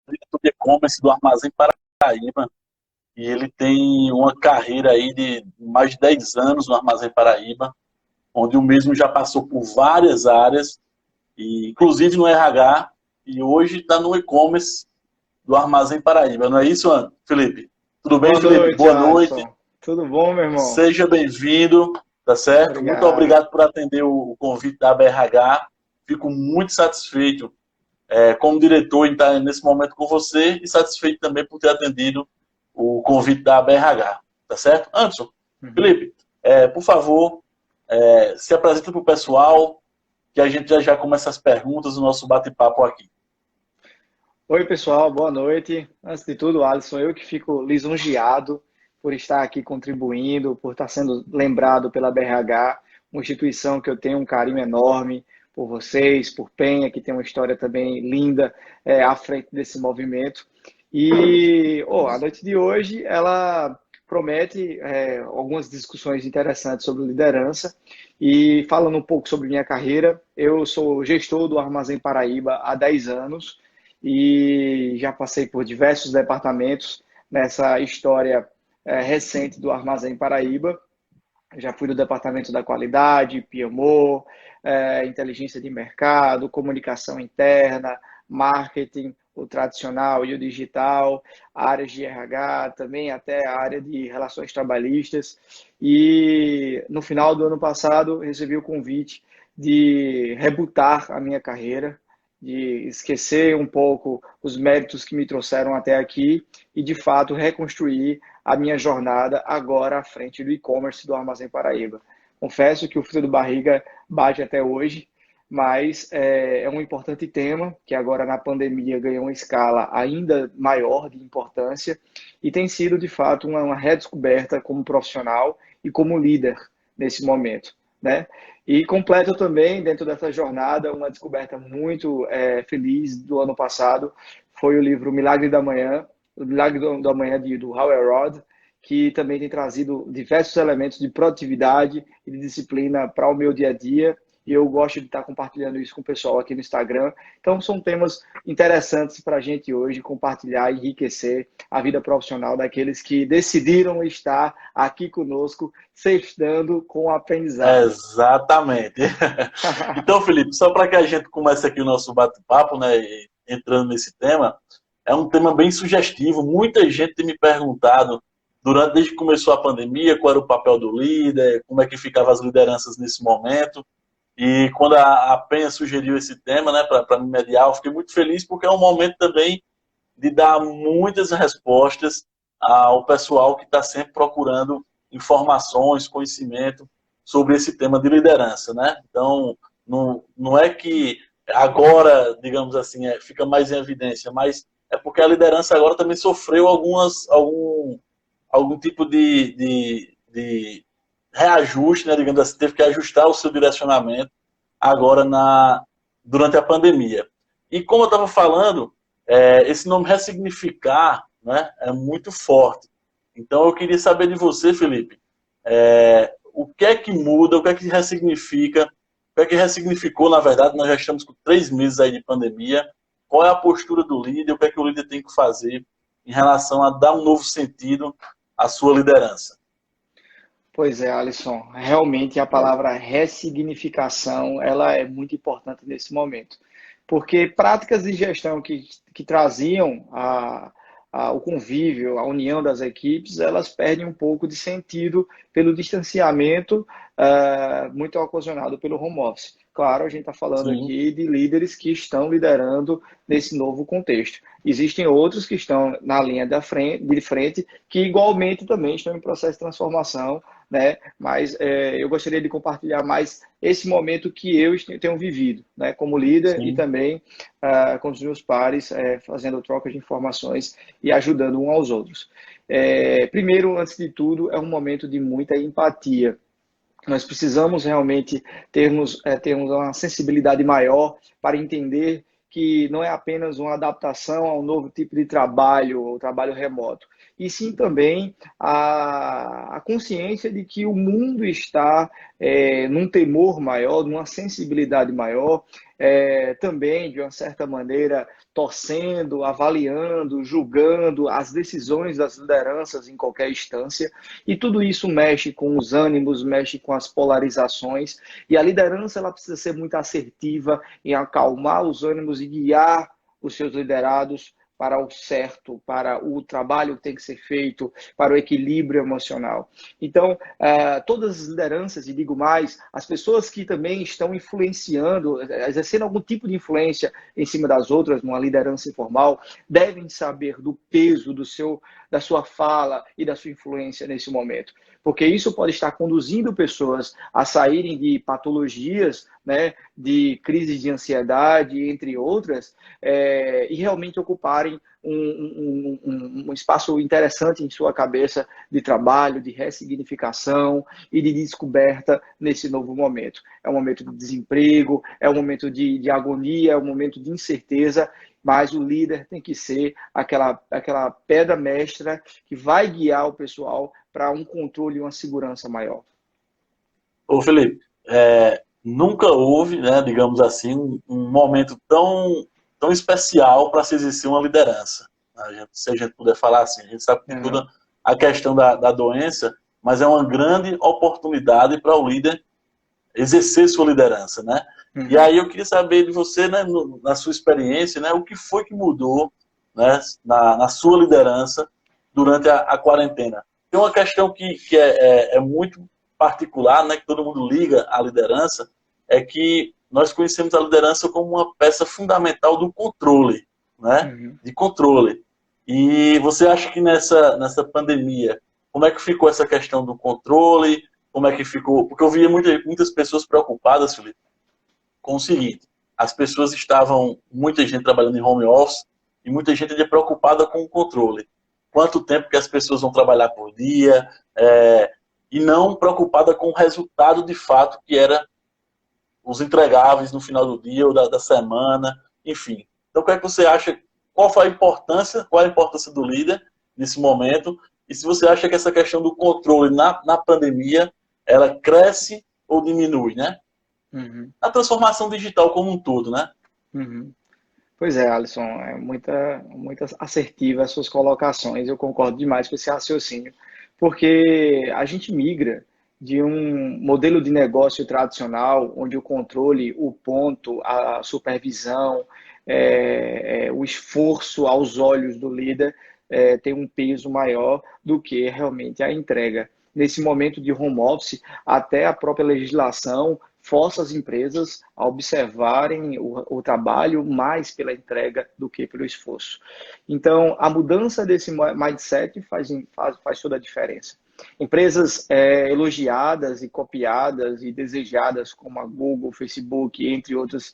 diretor de e-commerce do Armazém Paraíba, e ele tem uma carreira aí de mais de 10 anos no Armazém Paraíba, onde o mesmo já passou por várias áreas, e inclusive no RH, e hoje está no e-commerce do Armazém Paraíba. Não é isso, Felipe? Tudo bem, Boa Felipe? noite, Boa noite. Alisson. Tudo bom, meu irmão? Seja bem-vindo, tá certo? Muito Obrigado. obrigado por atender o convite da BRH. Fico muito satisfeito, como diretor, em estar nesse momento com você e satisfeito também por ter atendido o convite da BRH, tá certo? Anderson, Uhum. Felipe, por favor, se apresenta para o pessoal, que a gente já começa as perguntas, o nosso bate-papo aqui. Oi, pessoal, boa noite. Antes de tudo, Alisson, eu que fico lisonjeado por estar aqui contribuindo, por estar sendo lembrado pela BRH, uma instituição que eu tenho um carinho enorme por vocês, por Penha, que tem uma história também linda à frente desse movimento. E a noite de hoje, ela promete algumas discussões interessantes sobre liderança. E falando um pouco sobre minha carreira, eu sou gestor do Armazém Paraíba há 10 anos e já passei por diversos departamentos nessa história recente do Armazém Paraíba. Já fui do departamento da qualidade, PMO, inteligência de mercado, comunicação interna, marketing, o tradicional e o digital, áreas de RH, também até a área de relações trabalhistas. E no final do ano passado recebi o convite de rebutar a minha carreira, de esquecer um pouco os méritos que me trouxeram até aqui e, de fato, reconstruir a minha jornada agora à frente do e-commerce do Armazém Paraíba. Confesso que o frio do barriga bate até hoje, mas é um importante tema que agora na pandemia ganhou uma escala ainda maior de importância e tem sido, de fato, uma redescoberta como profissional e como líder nesse momento, né? E completo também, dentro dessa jornada, uma descoberta muito feliz do ano passado, foi o livro Milagre da Manhã, o Milagre do Amanhã, do Howell Rodd, que também tem trazido diversos elementos de produtividade e de disciplina para o meu dia a dia. E eu gosto de estar compartilhando isso com o pessoal aqui no Instagram. Então, são temas interessantes para a gente hoje compartilhar e enriquecer a vida profissional daqueles que decidiram estar aqui conosco, sextando com o aprendizado. Exatamente. Então, Felipe, só para que a gente comece aqui o nosso bate-papo, né, entrando nesse tema, é um tema bem sugestivo. Muita gente tem me perguntado, desde que começou a pandemia, qual era o papel do líder, como é que ficavam as lideranças nesse momento. E quando a Penha sugeriu esse tema, né, para me mediar, eu fiquei muito feliz, porque é um momento também de dar muitas respostas ao pessoal que está sempre procurando informações, conhecimento sobre esse tema de liderança, né? Então, não é que agora, digamos assim, fica mais em evidência, mas é porque a liderança agora também sofreu algum tipo de reajuste, né, digamos assim, teve que ajustar o seu direcionamento agora durante a pandemia. E como eu estava falando, esse nome ressignificar, né, é muito forte. Então eu queria saber de você, Felipe, o que é que muda, o que é que ressignifica, o que é que ressignificou, na verdade, nós já estamos com 3 meses aí de pandemia, qual é a postura do líder, o que é que o líder tem que fazer em relação a dar um novo sentido à sua liderança. Pois é, Alisson, realmente a palavra ressignificação, ela é muito importante nesse momento, porque práticas de gestão que traziam o convívio, a união das equipes, elas perdem um pouco de sentido pelo distanciamento muito ocasionado pelo home office. Claro, a gente está falando Sim, aqui de líderes que estão liderando nesse novo contexto. Existem outros que estão na linha de frente que igualmente também estão em processo de transformação, né? Mas eu gostaria de compartilhar mais esse momento que eu tenho vivido, né? Como líder e sim. também com os meus pares, fazendo troca de informações e ajudando uns aos outros. Primeiro, antes de tudo, é um momento de muita empatia. Nós precisamos realmente termos uma sensibilidade maior para entender que não é apenas uma adaptação a um novo tipo de trabalho, o trabalho remoto, e sim também a consciência de que o mundo está num temor maior, numa sensibilidade maior, também, de uma certa maneira, torcendo, avaliando, julgando as decisões das lideranças em qualquer instância. E tudo isso mexe com os ânimos, mexe com as polarizações. E a liderança ela precisa ser muito assertiva em acalmar os ânimos e guiar os seus liderados para o certo, para o trabalho que tem que ser feito, para o equilíbrio emocional. Então, todas as lideranças, e digo mais, as pessoas que também estão influenciando, exercendo algum tipo de influência em cima das outras, numa liderança informal, devem saber do peso da sua fala e da sua influência nesse momento. Porque isso pode estar conduzindo pessoas a saírem de patologias, né, de crises de ansiedade, entre outras, e realmente ocuparem um espaço interessante em sua cabeça de trabalho, de ressignificação e de descoberta nesse novo momento. É um momento de desemprego, é um momento de agonia, é um momento de incerteza, mas o líder tem que ser aquela pedra mestra que vai guiar o pessoal para um controle e uma segurança maior. Ô Felipe, nunca houve, né, digamos assim, um momento tão especial para se exercer uma liderança. Se a gente puder falar assim, a gente sabe que toda a questão da doença, mas é uma grande oportunidade para o líder exercer sua liderança, né? E aí eu queria saber de você, né, na sua experiência, né, o que foi que mudou, né, na sua liderança durante a quarentena. Tem uma questão que é muito particular, né, que todo mundo liga à liderança, é que nós conhecemos a liderança como uma peça fundamental do controle, né, de controle. E você acha que nessa pandemia, como é que ficou essa questão do controle? Como é que ficou? Porque eu via muitas pessoas preocupadas, Felipe, com o seguinte: as pessoas estavam, muita gente trabalhando em home office e muita gente preocupada com o controle. Quanto tempo que as pessoas vão trabalhar por dia, e não preocupada com o resultado de fato, que era os entregáveis no final do dia ou da semana, enfim. Então, o que é que você acha? Qual é a importância do líder nesse momento? E se você acha que essa questão do controle na pandemia, ela cresce ou diminui, né? A transformação digital como um todo, né? Pois é, Alisson, é muito assertiva as suas colocações, eu concordo demais com esse raciocínio, porque a gente migra de um modelo de negócio tradicional, onde o controle, o ponto, a supervisão, o esforço aos olhos do líder tem um peso maior do que realmente a entrega. Nesse momento de home office, até a própria legislação força as empresas a observarem o trabalho mais pela entrega do que pelo esforço. Então, a mudança desse mindset faz toda a diferença. Empresas elogiadas e copiadas e desejadas, como a Google, Facebook, entre outras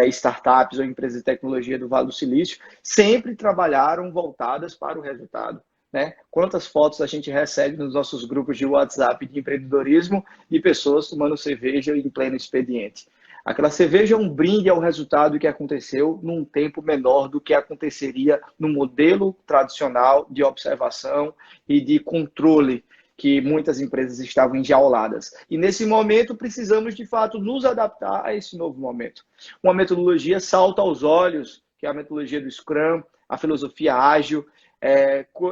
startups ou empresas de tecnologia do Vale do Silício, sempre trabalharam voltadas para o resultado. Né? Quantas fotos a gente recebe nos nossos grupos de WhatsApp de empreendedorismo de pessoas tomando cerveja em pleno expediente. Aquela cerveja é um brinde ao resultado que aconteceu num tempo menor do que aconteceria no modelo tradicional de observação e de controle que muitas empresas estavam enjauladas. E nesse momento precisamos, de fato, nos adaptar a esse novo momento. Uma metodologia salta aos olhos, que é a metodologia do Scrum, a filosofia ágil,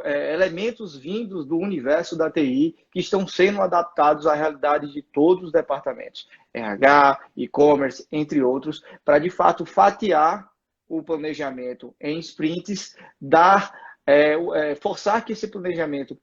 elementos vindos do universo da TI que estão sendo adaptados à realidade de todos os departamentos, RH, e-commerce, entre outros, para de fato fatiar o planejamento em sprints, forçar que esse planejamento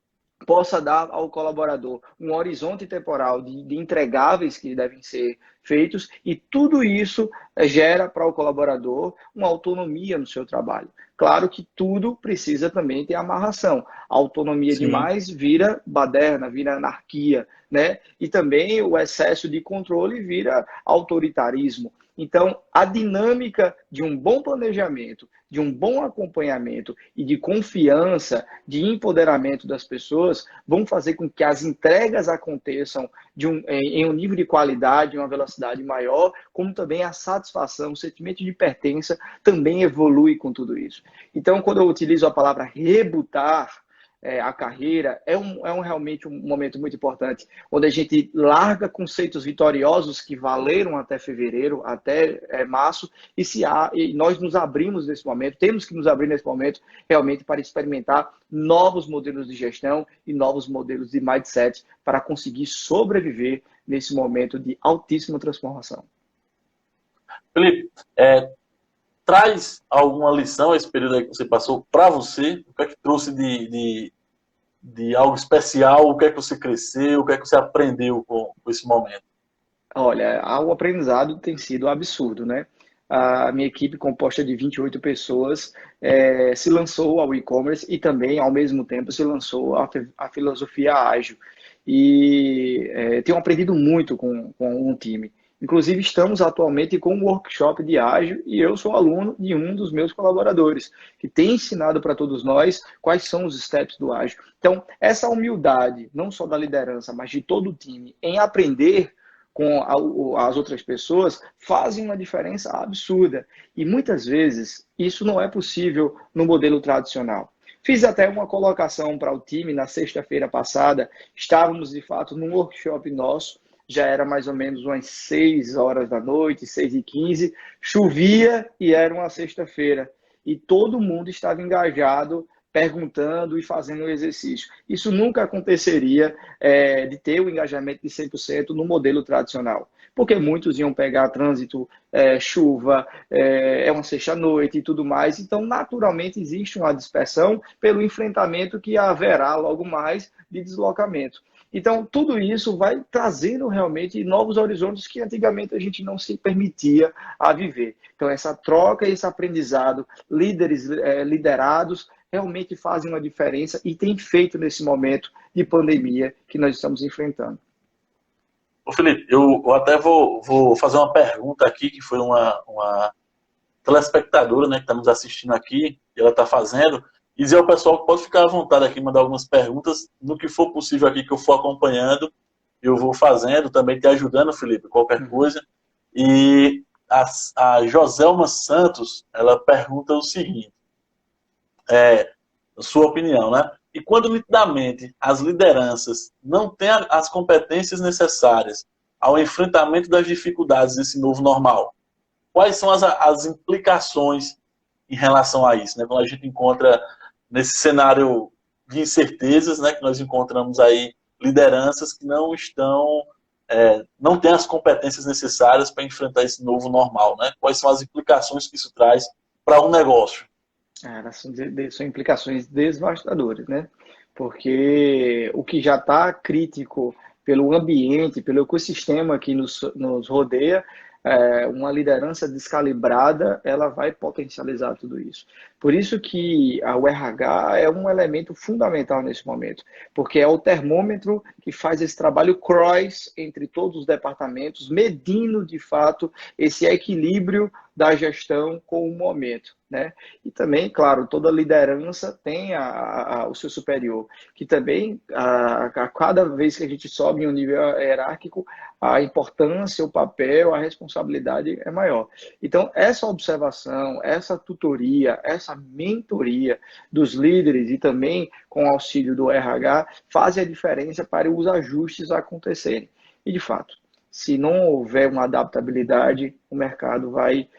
possa dar ao colaborador um horizonte temporal de entregáveis que devem ser feitos, e tudo isso gera para o colaborador uma autonomia no seu trabalho. Claro que tudo precisa também ter amarração. A autonomia demais vira baderna, vira anarquia, né? E também o excesso de controle vira autoritarismo. Então, a dinâmica de um bom planejamento, de um bom acompanhamento e de confiança, de empoderamento das pessoas, vão fazer com que as entregas aconteçam em um nível de qualidade, uma velocidade maior, como também a satisfação, o sentimento de pertença também evolui com tudo isso. Então, quando eu utilizo a palavra rebutar, a carreira, realmente um momento muito importante, onde a gente larga conceitos vitoriosos que valeram até fevereiro, até março, e nós nos abrimos nesse momento, temos que nos abrir nesse momento realmente para experimentar novos modelos de gestão e novos modelos de mindset para conseguir sobreviver nesse momento de altíssima transformação. Felipe, traz alguma lição esse período aí que você passou para você? O que é que trouxe de algo especial? O que é que você cresceu? O que é que você aprendeu com esse momento? Olha, o aprendizado tem sido absurdo, né? A minha equipe, composta de 28 pessoas, se lançou ao e-commerce e também, ao mesmo tempo, se lançou a filosofia ágil. E tenho aprendido muito com um time. Inclusive, estamos atualmente com um workshop de ágil e eu sou aluno de um dos meus colaboradores, que tem ensinado para todos nós quais são os steps do ágil. Então, essa humildade, não só da liderança, mas de todo o time, em aprender com as outras pessoas, fazem uma diferença absurda. E muitas vezes, isso não é possível no modelo tradicional. Fiz até uma colocação para o time na sexta-feira passada. Estávamos, de fato, num workshop nosso. Já era mais ou menos umas 6 horas da noite, 6h15. Chovia e era uma sexta-feira. E todo mundo estava engajado, perguntando e fazendo o exercício. Isso nunca aconteceria de ter o engajamento de 100% no modelo tradicional. Porque muitos iam pegar trânsito, chuva, uma sexta-noite e tudo mais. Então, naturalmente, existe uma dispersão pelo enfrentamento que haverá logo mais de deslocamento. Então, tudo isso vai trazendo realmente novos horizontes que antigamente a gente não se permitia a viver. Então, essa troca, esse aprendizado, líderes liderados, realmente fazem uma diferença e tem feito nesse momento de pandemia que nós estamos enfrentando. Ô Felipe, eu até vou fazer uma pergunta aqui, que foi uma telespectadora, né, que está nos assistindo aqui, e ela está fazendo, e dizer ao pessoal que pode ficar à vontade aqui, mandar algumas perguntas, no que for possível aqui, que eu for acompanhando, eu vou fazendo, também te ajudando, Felipe, qualquer coisa. E a Joselma Santos, ela pergunta o seguinte, sua opinião, né? E quando nitidamente as lideranças não têm as competências necessárias ao enfrentamento das dificuldades desse novo normal, quais são as implicações em relação a isso, né? Quando a gente encontra nesse cenário de incertezas, né, que nós encontramos aí lideranças que não têm as competências necessárias para enfrentar esse novo normal, né? Quais são as implicações que isso traz para um negócio? São implicações devastadoras, né? Porque o que já está crítico pelo ambiente, pelo ecossistema que nos rodeia, uma liderança descalibrada, ela vai potencializar tudo isso. Por isso que o RH é um elemento fundamental nesse momento, porque é o termômetro que faz esse trabalho cross entre todos os departamentos, medindo, de fato, esse equilíbrio da gestão com o momento, né? E também, claro, toda liderança tem o seu superior, que também, a cada vez que a gente sobe em um nível hierárquico, a importância, o papel, a responsabilidade é maior. Então, essa observação, essa tutoria, essa mentoria dos líderes e também com o auxílio do RH fazem a diferença para os ajustes acontecerem. E, de fato, se não houver uma adaptabilidade, o mercado vai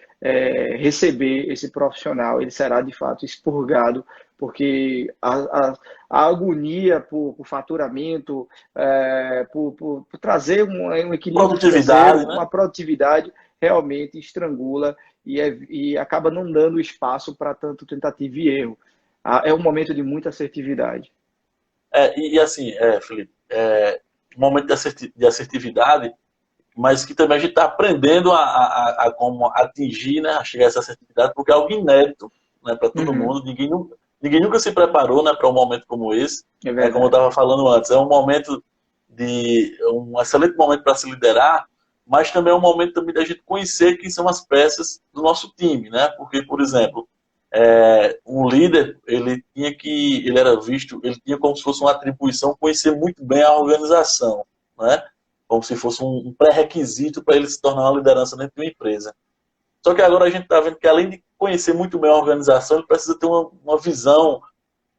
receber esse profissional, ele será, de fato, expurgado, porque a agonia por faturamento, por trazer um equilíbrio produtividade, uma produtividade, realmente estrangula e acaba não dando espaço para tanto tentativa e erro. É um momento de muita assertividade. Assim, Felipe, um momento de assertividade, mas que também a gente está aprendendo a como atingir, né, a chegar a essa assertividade, porque é algo inédito, né, para todo mundo. Ninguém nunca se preparou, né, para um momento como esse. Como eu estava falando antes, é um excelente momento para se liderar, mas também é um momento também da gente conhecer quem são as peças do nosso time, né? Porque, por exemplo, um líder, ele tinha como se fosse uma atribuição conhecer muito bem a organização, né? Como se fosse um pré-requisito para ele se tornar uma liderança dentro de uma empresa. Só que agora a gente está vendo que, além de conhecer muito bem a organização, ele precisa ter uma visão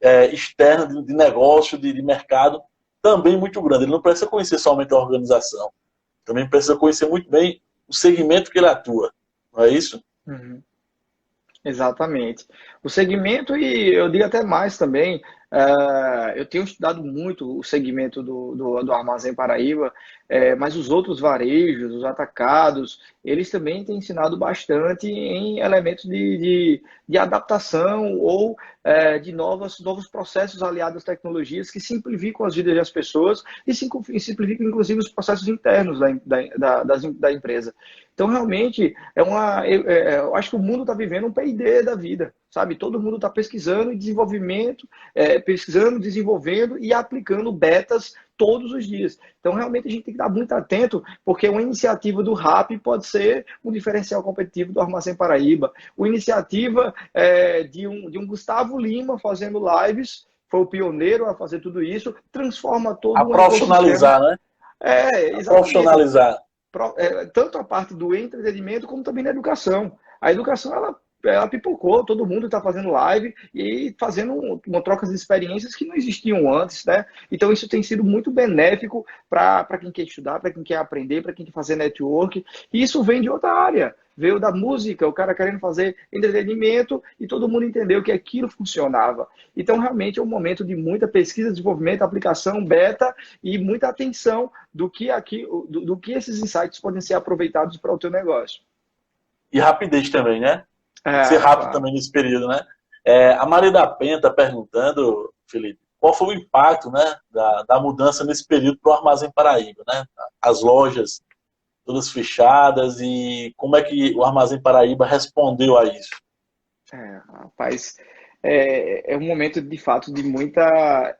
externa de negócio, de mercado, também muito grande. Ele não precisa conhecer somente a organização, também precisa conhecer muito bem o segmento que ele atua, não é isso? Uhum. Exatamente. O segmento, e eu digo até mais também, eu tenho estudado muito o segmento do Armazém Paraíba, mas os outros varejos, os atacados, eles também têm ensinado bastante em elementos de adaptação ou de novos processos aliados às tecnologias que simplificam as vidas das pessoas e simplificam, inclusive, os processos internos da empresa. Então, realmente, eu acho que o mundo está vivendo um P&D da vida, sabe? Todo mundo está pesquisando e pesquisando, desenvolvendo e aplicando betas todos os dias. Então, realmente, a gente tem que estar muito atento, porque uma iniciativa do RAP pode ser um diferencial competitivo do Armazém Paraíba. Uma iniciativa de um Gustavo Lima fazendo lives, foi o pioneiro a fazer tudo isso, transforma A todo um profissionalizar, ecossistema. né? A Exatamente. profissionalizar. Tanto a parte do entretenimento como também na educação. A educação, ela pipocou, todo mundo está fazendo live e fazendo uma troca de experiências que não existiam antes, né? Então isso tem sido muito benéfico para quem quer estudar, para quem quer aprender, para quem quer fazer network. E isso vem de outra área. Veio da música, o cara querendo fazer entretenimento e todo mundo entendeu que aquilo funcionava. Então, realmente, é um momento de muita pesquisa, desenvolvimento, aplicação, beta e muita atenção do que esses insights podem ser aproveitados para o teu negócio. E rapidez também, né? Tem que ser rápido Claro. também nesse período, né? A Maria da Penha está perguntando, Felipe, qual foi o impacto, né, da mudança nesse período para o Armazém Paraíba, né? As lojas todas fechadas e como é que o Armazém Paraíba respondeu a isso? Rapaz, é um momento de fato de muita.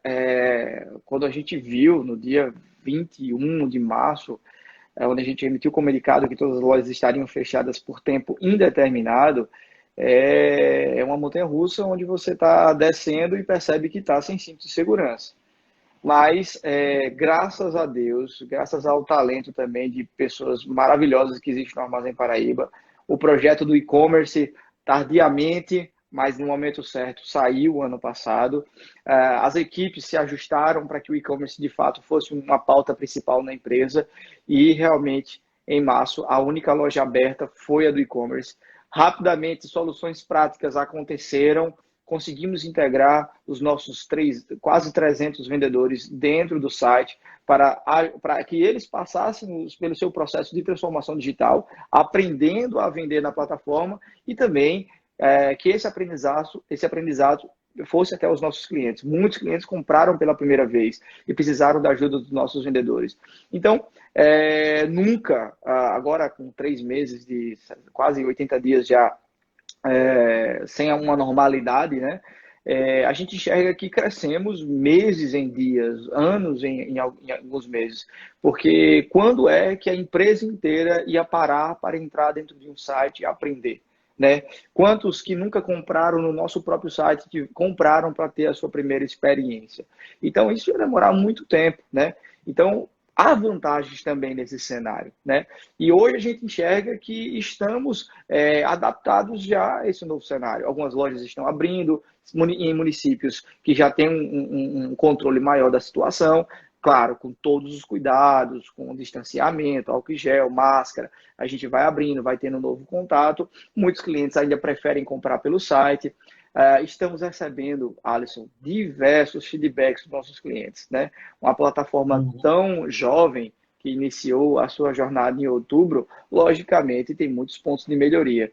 Quando a gente viu no dia 21 de março, onde a gente emitiu o comunicado que todas as lojas estariam fechadas por tempo indeterminado, é uma montanha-russa onde você está descendo e percebe que está sem cinto de segurança. Mas, graças a Deus, graças ao talento também de pessoas maravilhosas que existem no Armazém Paraíba, o projeto do e-commerce, tardiamente, mas no momento certo, saiu ano passado. As equipes se ajustaram para que o e-commerce, de fato, fosse uma pauta principal na empresa e, realmente, em março, a única loja aberta foi a do e-commerce. Rapidamente, soluções práticas aconteceram, conseguimos integrar os nossos quase 300 vendedores dentro do site para que eles passassem pelo seu processo de transformação digital, aprendendo a vender na plataforma e também que esse aprendizado fosse até os nossos clientes. Muitos clientes compraram pela primeira vez e precisaram da ajuda dos nossos vendedores. Então, nunca, agora com 3 meses, de quase 80 dias já, sem uma normalidade, né? A gente enxerga que crescemos meses em dias, anos em alguns meses. Porque quando é que a empresa inteira ia parar para entrar dentro de um site e aprender? Né? Quantos que nunca compraram no nosso próprio site que compraram para ter a sua primeira experiência? Então, isso ia demorar muito tempo, né? Então, há vantagens também nesse cenário, né? E hoje a gente enxerga que estamos adaptados já a esse novo cenário. Algumas lojas estão abrindo em municípios que já têm um controle maior da situação, claro, com todos os cuidados, com distanciamento, álcool em gel, máscara, a gente vai abrindo, vai tendo um novo contato. Muitos clientes ainda preferem comprar pelo site. Estamos recebendo, Alisson, diversos feedbacks dos nossos clientes, né? Uma plataforma tão jovem que iniciou a sua jornada em outubro, logicamente tem muitos pontos de melhoria.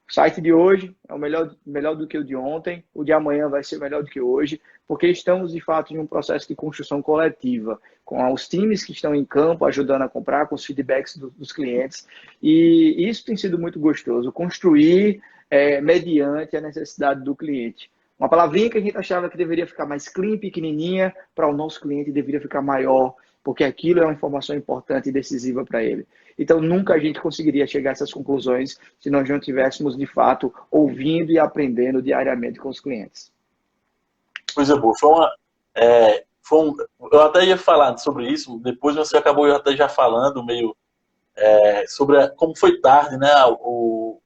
O site de hoje é o melhor do que o de ontem, o de amanhã vai ser melhor do que hoje, porque estamos, de fato, em um processo de construção coletiva, com os times que estão em campo ajudando a comprar, com os feedbacks dos clientes, e isso tem sido muito gostoso, construir mediante a necessidade do cliente. Uma palavrinha que a gente achava que deveria ficar mais clean, pequenininha, para o nosso cliente deveria ficar maior, porque aquilo é uma informação importante e decisiva para ele. Então, nunca a gente conseguiria chegar a essas conclusões se nós não estivéssemos, de fato, ouvindo e aprendendo diariamente com os clientes. Coisa boa. Eu até ia falar sobre isso, depois você acabou até já falando meio sobre como foi tarde, né, o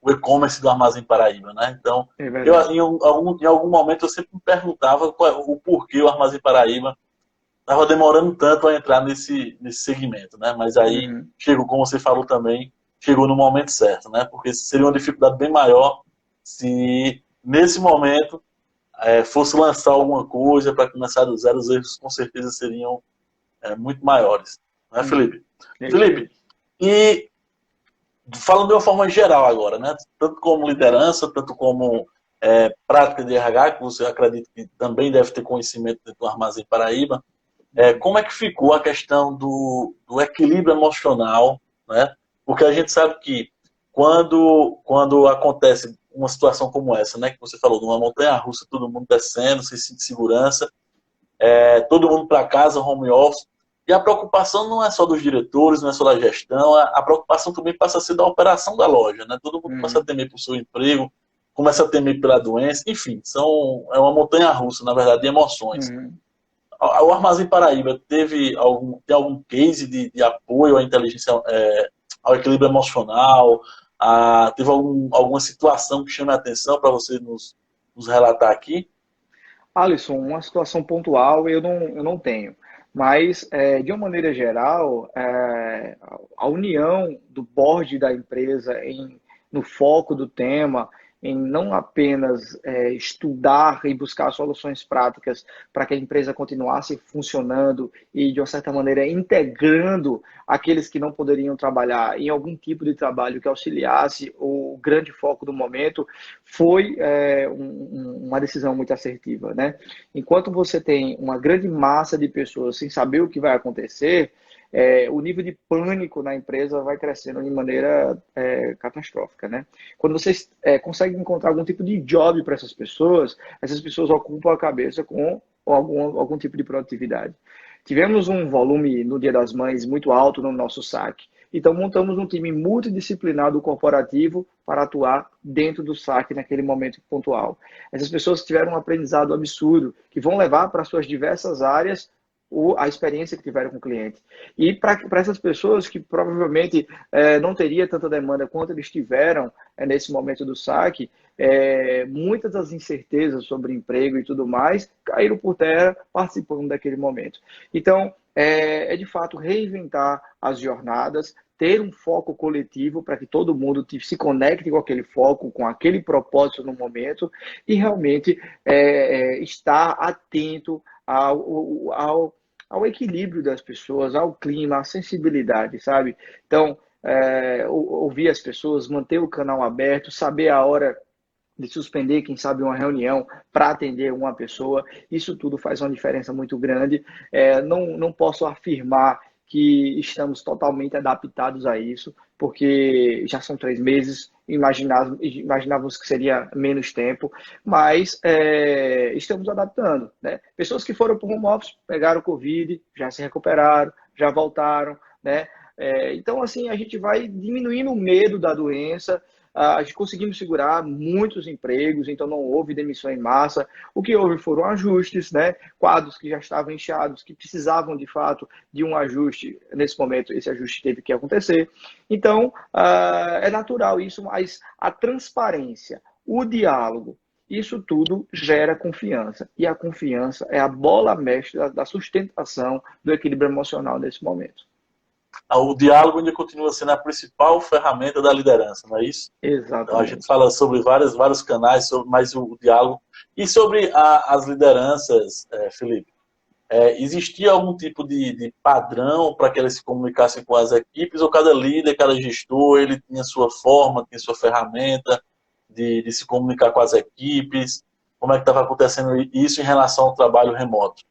o e-commerce do Armazém Paraíba, né? Então, É verdade. em algum momento eu sempre me perguntava o porquê o Armazém Paraíba estava demorando tanto a entrar nesse segmento, né? Mas aí Uhum. chegou, como você falou também, chegou no momento certo, né? Porque seria uma dificuldade bem maior se nesse momento fosse lançar alguma coisa para começar do zero, os erros com certeza seriam muito maiores, né, Uhum. Felipe? É isso Felipe, mesmo. e falando de uma forma geral agora, né? Tanto como liderança, tanto como prática de RH, que você acredita que também deve ter conhecimento dentro do Armazém Paraíba, Uhum. como é que ficou a questão do equilíbrio emocional, né? Porque a gente sabe que quando acontece uma situação como essa, né, que você falou, numa montanha-russa, todo mundo descendo, sem cinto de segurança, todo mundo para casa, home office, e a preocupação não é só dos diretores, não é só da gestão, a preocupação também passa a ser da operação da loja, né? Todo mundo começa a Uhum. temer por seu emprego, começa a temer pela doença, enfim, é uma montanha-russa, na verdade, de emoções. Uhum. O Armazém Paraíba tem algum case de apoio à inteligência, ao equilíbrio emocional? Teve alguma situação que chame a atenção para você nos relatar aqui? Alisson, uma situação pontual eu não tenho, mas de uma maneira geral, a união do board da empresa no foco do tema, em não apenas estudar e buscar soluções práticas para que a empresa continuasse funcionando e, de uma certa maneira, integrando aqueles que não poderiam trabalhar em algum tipo de trabalho que auxiliasse o grande foco do momento, foi uma decisão muito assertiva, né? Enquanto você tem uma grande massa de pessoas sem saber o que vai acontecer, o nível de pânico na empresa vai crescendo de maneira catastrófica, né? Quando vocês conseguem encontrar algum tipo de job para essas pessoas ocupam a cabeça com algum tipo de produtividade. Tivemos um volume no Dia das Mães muito alto no nosso saque. Então, montamos um time multidisciplinar do corporativo para atuar dentro do saque naquele momento pontual. Essas pessoas tiveram um aprendizado absurdo, que vão levar para suas diversas áreas a experiência que tiveram com o cliente. E para essas pessoas que provavelmente não teria tanta demanda quanto eles tiveram nesse momento do saque, muitas das incertezas sobre emprego e tudo mais caíram por terra participando daquele momento. Então, de fato reinventar as jornadas, ter um foco coletivo para que todo mundo se conecte com aquele foco, com aquele propósito no momento e realmente estar atento ao equilíbrio das pessoas, ao clima, à sensibilidade, sabe? Então, ouvir as pessoas, manter o canal aberto, saber a hora de suspender, quem sabe, uma reunião para atender uma pessoa, isso tudo faz uma diferença muito grande. Não posso afirmar que estamos totalmente adaptados a isso, porque já são 3 meses, imaginávamos que seria menos tempo, mas estamos adaptando, né? Pessoas que foram para o home office, pegaram Covid, já se recuperaram, já voltaram, né? Então, assim, a gente vai diminuindo o medo da doença, a gente conseguimos segurar muitos empregos, então não houve demissão em massa. O que houve foram ajustes, né? Quadros que já estavam inchados, que precisavam de fato de um ajuste. Nesse momento, esse ajuste teve que acontecer. Então, é natural isso, mas a transparência, o diálogo, isso tudo gera confiança. E a confiança é a bola mestra da sustentação do equilíbrio emocional nesse momento. O diálogo ainda continua sendo a principal ferramenta da liderança, não é isso? Então, a gente Exatamente. fala sobre vários canais, mas o diálogo. E sobre as lideranças, Felipe, existia algum tipo de padrão para que eles se comunicassem com as equipes, ou cada líder, cada gestor, ele tinha sua forma, tinha sua ferramenta de se comunicar com as equipes? Como é que estava acontecendo isso em relação ao trabalho remoto?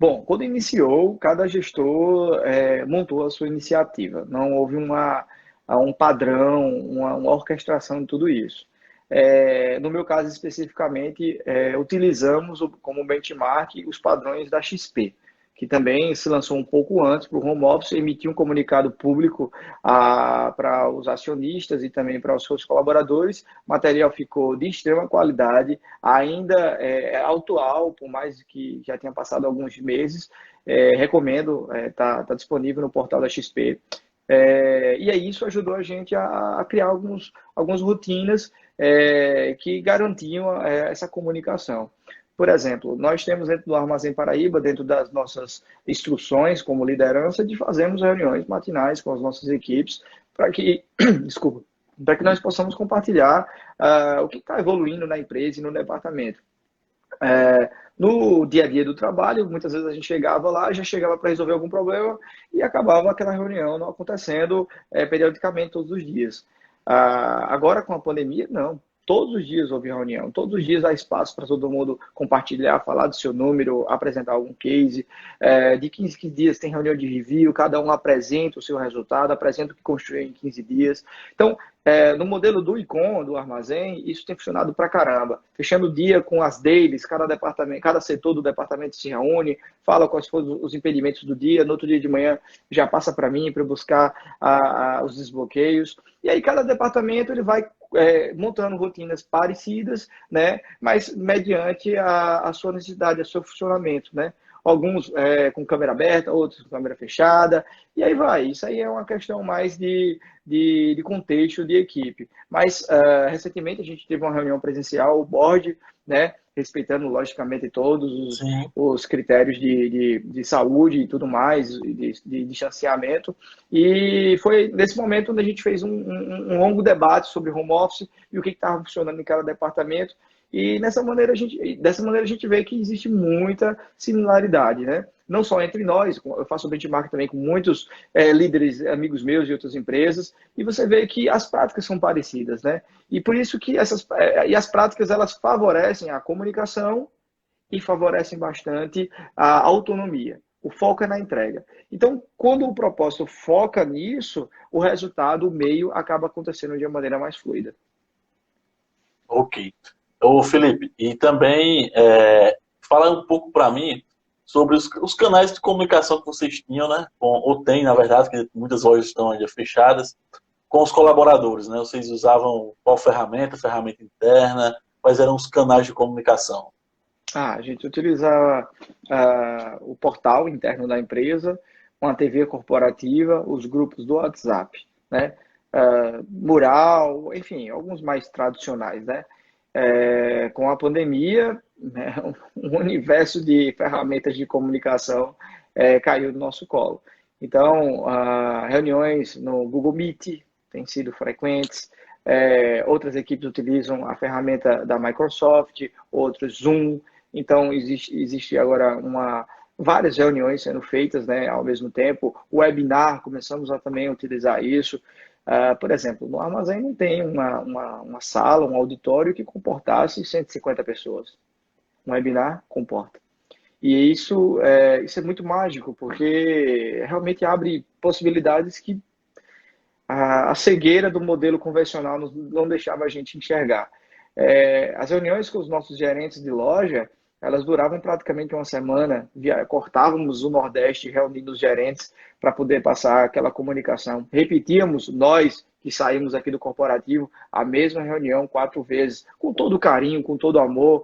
Bom, quando iniciou, cada gestor montou a sua iniciativa. Não houve um padrão, uma orquestração de tudo isso. No meu caso especificamente, utilizamos como benchmark os padrões da XP, que também se lançou um pouco antes para o home office, emitiu um comunicado público para os acionistas e também para os seus colaboradores. O material ficou de extrema qualidade, ainda é atual, por mais que já tenha passado alguns meses. Recomendo, tá disponível no portal da XP. E aí isso ajudou a gente a criar algumas rotinas que garantiam essa comunicação. Por exemplo, nós temos dentro do Armazém Paraíba, dentro das nossas instruções como liderança, de fazermos reuniões matinais com as nossas equipes para que, desculpa, para que nós possamos compartilhar o que está evoluindo na empresa e no departamento. No dia a dia do trabalho, muitas vezes a gente chegava lá, já chegava para resolver algum problema e acabava aquela reunião não acontecendo periodicamente todos os dias. Agora com a pandemia, não. Todos os dias houve reunião, todos os dias há espaço para todo mundo compartilhar, falar do seu número, apresentar algum case. De 15 em 15 dias tem reunião de review, cada um apresenta o seu resultado, apresenta o que construiu em 15 dias. Então, no modelo do ICOM, do armazém, isso tem funcionado pra caramba. Fechando o dia com as dailies, cada departamento, cada setor do departamento se reúne, fala quais foram os impedimentos do dia, no outro dia de manhã já passa para mim para buscar os desbloqueios. E aí cada departamento ele vai montando rotinas parecidas, né? Mas mediante a sua necessidade, o seu funcionamento, né? Alguns com câmera aberta, outros com câmera fechada, e aí vai. Isso aí é uma questão mais de contexto de equipe. Mas, recentemente, a gente teve uma reunião presencial, o board, né, respeitando, logicamente, todos os critérios de saúde e tudo mais, de distanciamento. E foi nesse momento onde a gente fez um longo debate sobre home office e o que estava funcionando em cada departamento. E dessa maneira a gente vê que existe muita similaridade, né? Não só entre nós, eu faço benchmark também com muitos líderes, amigos meus de outras empresas, e você vê que as práticas são parecidas, né? E por isso que as práticas elas favorecem a comunicação e favorecem bastante a autonomia. O foco é na entrega. Então, quando o propósito foca nisso, o resultado, o meio, acaba acontecendo de uma maneira mais fluida. Ok. Ô, Felipe, e também fala um pouco para mim sobre os canais de comunicação que vocês tinham, né? Ou tem, na verdade, que muitas lojas estão ainda fechadas, com os colaboradores, né? Vocês usavam qual ferramenta? Ferramenta interna? Quais eram os canais de comunicação? A gente utilizava o portal interno da empresa, uma TV corporativa, os grupos do WhatsApp, né? Mural, enfim, alguns mais tradicionais, né? Com a pandemia, né, um universo de ferramentas de comunicação caiu no nosso colo. Então, reuniões no Google Meet têm sido frequentes, outras equipes utilizam a ferramenta da Microsoft, outros Zoom. Então, existe agora várias reuniões sendo feitas, né, ao mesmo tempo. O webinar, começamos a também utilizar isso. Por exemplo, no armazém não tem uma sala, um auditório que comportasse 150 pessoas. Um webinar comporta. E isso é muito mágico, porque realmente abre possibilidades que a cegueira do modelo convencional não deixava a gente enxergar. As reuniões com os nossos gerentes de loja, elas duravam praticamente uma semana. Cortávamos o Nordeste reunindo os gerentes para poder passar aquela comunicação. Repetíamos, nós que saímos aqui do corporativo, a mesma reunião 4 vezes, com todo carinho, com todo amor.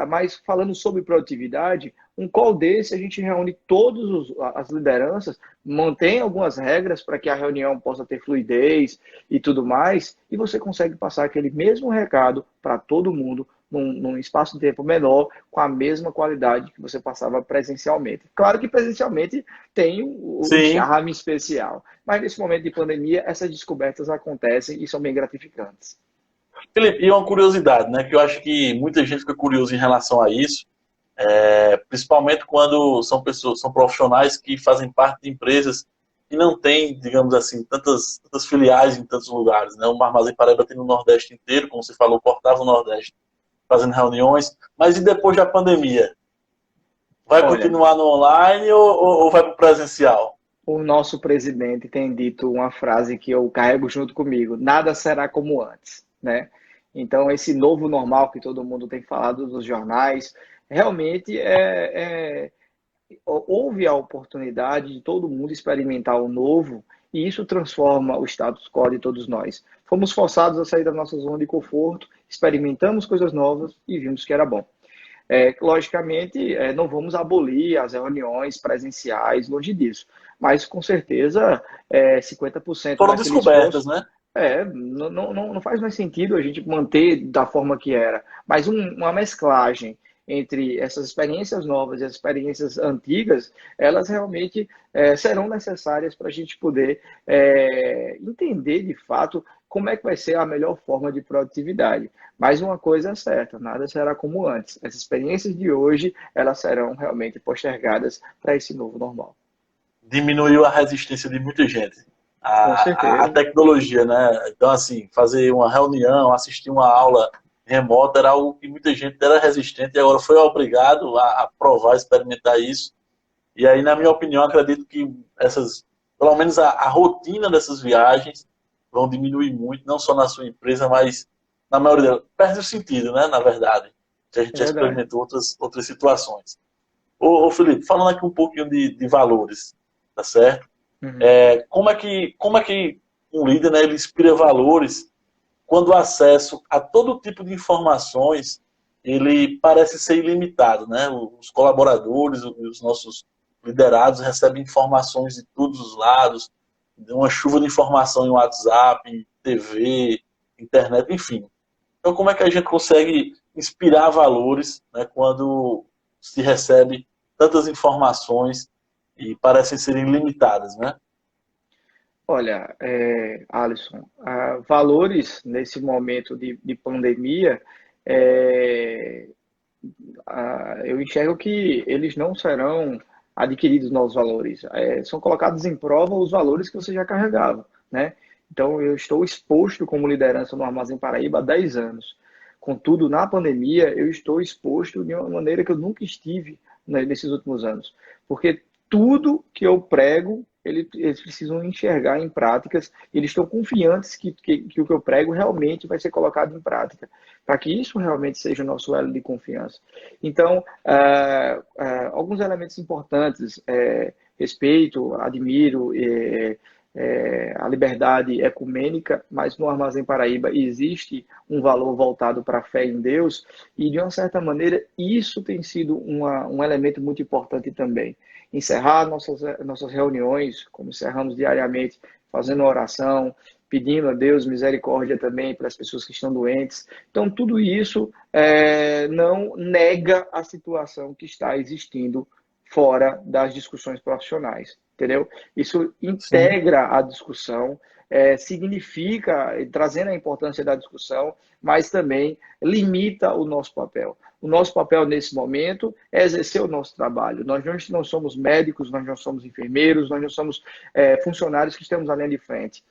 Mas falando sobre produtividade, um call desse a gente reúne todas as lideranças, mantém algumas regras para que a reunião possa ter fluidez e tudo mais, e você consegue passar aquele mesmo recado para todo mundo num espaço de tempo menor, com a mesma qualidade que você passava presencialmente. Claro que presencialmente tem um charme especial, mas nesse momento de pandemia, essas descobertas acontecem e são bem gratificantes. Felipe, e uma curiosidade, né? Que eu acho que muita gente fica curiosa em relação a isso, principalmente quando são profissionais que fazem parte de empresas que não têm, digamos assim, tantas filiais em tantos lugares, né? O Armazém Paraíba tem no Nordeste inteiro, como você falou, cortava o Nordeste fazendo reuniões, mas e depois da pandemia? Vai continuar no online ou vai para o presencial? O nosso presidente tem dito uma frase que eu carrego junto comigo: nada será como antes, né? Então, esse novo normal que todo mundo tem falado nos jornais, realmente houve a oportunidade de todo mundo experimentar o novo e isso transforma o status quo de todos nós. Fomos forçados a sair da nossa zona de conforto, experimentamos coisas novas e vimos que era bom. Logicamente, não vamos abolir as reuniões presenciais, longe disso, mas com certeza 50% Foram daquele descobertas, esforço. né? Não faz mais sentido a gente manter da forma que era, mas uma mesclagem entre essas experiências novas e as experiências antigas, elas realmente serão necessárias para a gente poder entender de fato como é que vai ser a melhor forma de produtividade. Mas uma coisa é certa, nada será como antes. As experiências de hoje, elas serão realmente postergadas para esse novo normal. Diminuiu a resistência de muita gente. Com A certeza. tecnologia, né? Então, assim, fazer uma reunião, assistir uma aula remota era algo que muita gente era resistente e agora foi obrigado a provar, experimentar isso. E aí, na minha opinião, acredito que pelo menos a rotina dessas viagens vão diminuir muito, não só na sua empresa, mas na maioria delas. Perde o sentido, né? Na verdade, que a gente É já verdade. experimentou outras situações. Ô Felipe, falando aqui um pouquinho de valores, tá certo? Uhum. Como é que um líder, né, ele inspira valores quando o acesso a todo tipo de informações ele parece ser ilimitado, né? Os colaboradores, os nossos liderados recebem informações de todos os lados, uma chuva de informação em WhatsApp, TV, internet, enfim. Então, como é que a gente consegue inspirar valores, né, quando se recebe tantas informações e parecem serem limitadas, né? Olha, Alisson, valores nesse momento de pandemia, é, eu enxergo que eles não serão adquiridos novos valores. São colocados em prova os valores que você já carregava, né? Então, eu estou exposto como liderança no Armazém Paraíba há 10 anos. Contudo, na pandemia, eu estou exposto de uma maneira que eu nunca estive, né, nesses últimos anos. Porque tudo que eu prego, eles precisam enxergar em práticas, e eles estão confiantes que o que eu prego realmente vai ser colocado em prática, para que isso realmente seja o nosso elo de confiança. Então, alguns elementos importantes, respeito, admiro a liberdade ecumênica, mas no Armazém Paraíba existe um valor voltado para a fé em Deus, e de uma certa maneira isso tem sido um elemento muito importante também. Encerrar nossas reuniões, como encerramos diariamente, fazendo oração, pedindo a Deus misericórdia também para as pessoas que estão doentes. Então, tudo isso não nega a situação que está existindo fora das discussões profissionais, entendeu? Isso Sim. integra a discussão, significa, trazendo a importância da discussão, mas também limita o nosso papel. O nosso papel nesse momento é exercer o nosso trabalho. Nós não somos médicos, nós não somos enfermeiros, nós não somos funcionários que estamos além de frente.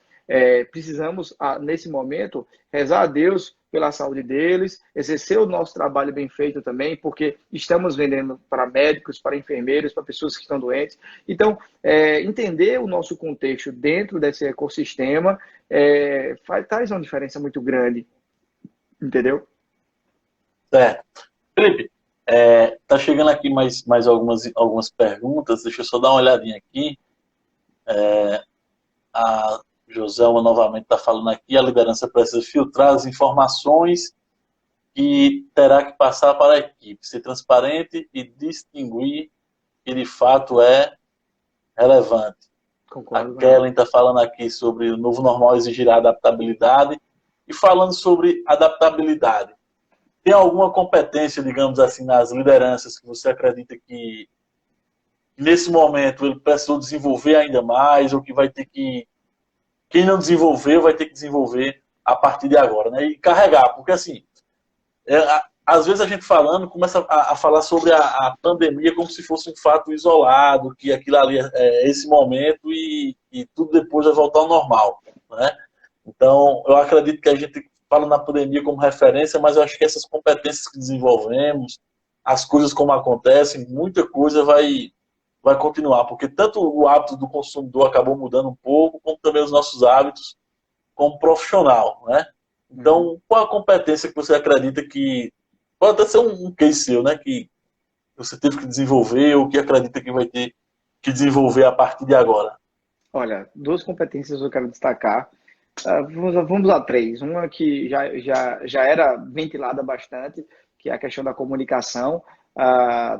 Precisamos, nesse momento, rezar a Deus pela saúde deles, exercer o nosso trabalho bem feito também, porque estamos vendendo para médicos, para enfermeiros, para pessoas que estão doentes. Então, entender o nosso contexto dentro desse ecossistema traz uma diferença muito grande, entendeu? Certo. Felipe, tá chegando aqui mais algumas perguntas, deixa eu só dar uma olhadinha aqui. A Joselma novamente está falando aqui, a liderança precisa filtrar as informações que terá que passar para a equipe, ser transparente e distinguir que de fato é relevante. A Concordo com ela. Kellen está falando aqui sobre o novo normal exigirá adaptabilidade e falando sobre adaptabilidade. Tem alguma competência, digamos assim, nas lideranças que você acredita que nesse momento ele precisou desenvolver ainda mais ou que vai ter que quem não desenvolveu vai ter que desenvolver a partir de agora, né? E carregar, porque assim, às vezes a gente falando começa a falar sobre a pandemia como se fosse um fato isolado, que aquilo ali é esse momento e tudo depois vai voltar ao normal, né? Então, eu acredito que a gente fala na pandemia como referência, mas eu acho que essas competências que desenvolvemos, as coisas como acontecem, muita coisa vai continuar, porque tanto o hábito do consumidor acabou mudando um pouco, como também os nossos hábitos como profissional, né? Uhum. Então, qual a competência que você acredita que pode até ser um case seu, né? Que você teve que desenvolver ou que acredita que vai ter que desenvolver a partir de agora? Olha, duas competências eu quero destacar. Vamos a três. Uma que já era ventilada bastante, que é a questão da comunicação.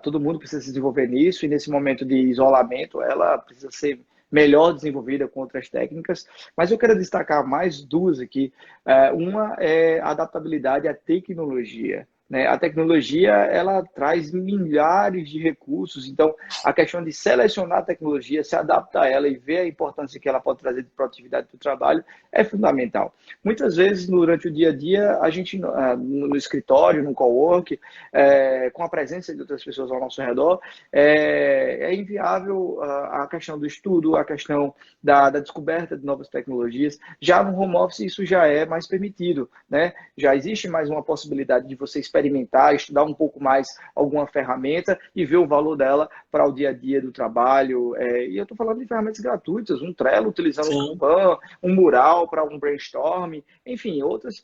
Todo mundo precisa se desenvolver nisso, e nesse momento de isolamento, ela precisa ser melhor desenvolvida com outras técnicas. Mas eu quero destacar mais duas aqui. Uma é a adaptabilidade à tecnologia. Né? A tecnologia, ela traz milhares de recursos, então a questão de selecionar a tecnologia, se adaptar a ela e ver a importância que ela pode trazer de produtividade para o trabalho é fundamental. Muitas vezes, durante o dia a dia, a gente, no escritório, no cowork, com a presença de outras pessoas ao nosso redor, é inviável a questão do estudo, a questão da descoberta de novas tecnologias. Já no home office, isso já é mais permitido, né? Já existe mais uma possibilidade de você experimentar, estudar um pouco mais alguma ferramenta e ver o valor dela para o dia a dia do trabalho. E eu estou falando de ferramentas gratuitas, um Trello utilizando um Sim. Kanban, um Mural para um brainstorm, enfim, outras,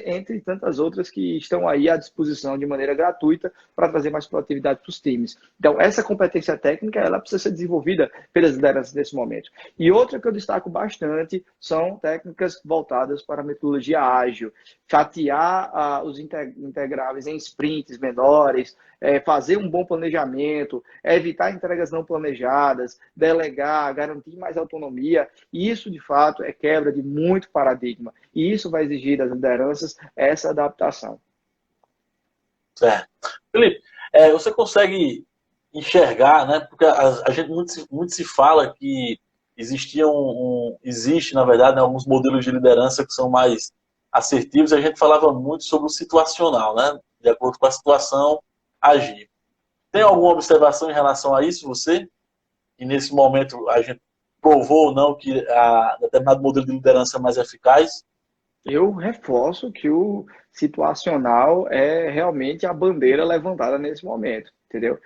entre tantas outras que estão aí à disposição de maneira gratuita para trazer mais produtividade para os times. Então, essa competência técnica, ela precisa ser desenvolvida pelas lideranças nesse momento. E outra que eu destaco bastante são técnicas voltadas para a metodologia ágil, fatiar os integráveis em sprints menores, fazer um bom planejamento, evitar entregas não planejadas, delegar, garantir mais autonomia. E isso, de fato, é quebra de muito paradigma. E isso vai exigir das lideranças essa adaptação. Certo. Felipe, você consegue enxergar, né? Porque a gente muito se fala que existe, na verdade, né, alguns modelos de liderança que são mais assertivos, e a gente falava muito sobre o situacional, né? De acordo com a situação, agir. Tem alguma observação em relação a isso, você? E nesse momento a gente provou ou não que a determinado modelo de liderança é mais eficaz? Eu reforço que o situacional é realmente a bandeira levantada nesse momento, entendeu?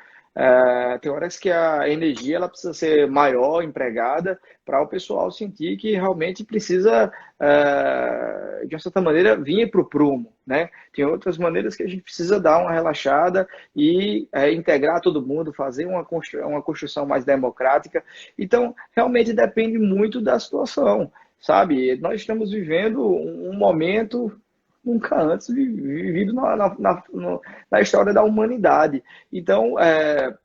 Tem horas que a energia ela precisa ser maior, empregada, para o pessoal sentir que realmente precisa, de uma certa maneira, vir para o prumo, né? Tem outras maneiras que a gente precisa dar uma relaxada e integrar todo mundo, fazer uma construção mais democrática. Então, realmente depende muito da situação. Sabe, nós estamos vivendo um momento nunca antes vivido na história da humanidade. Então,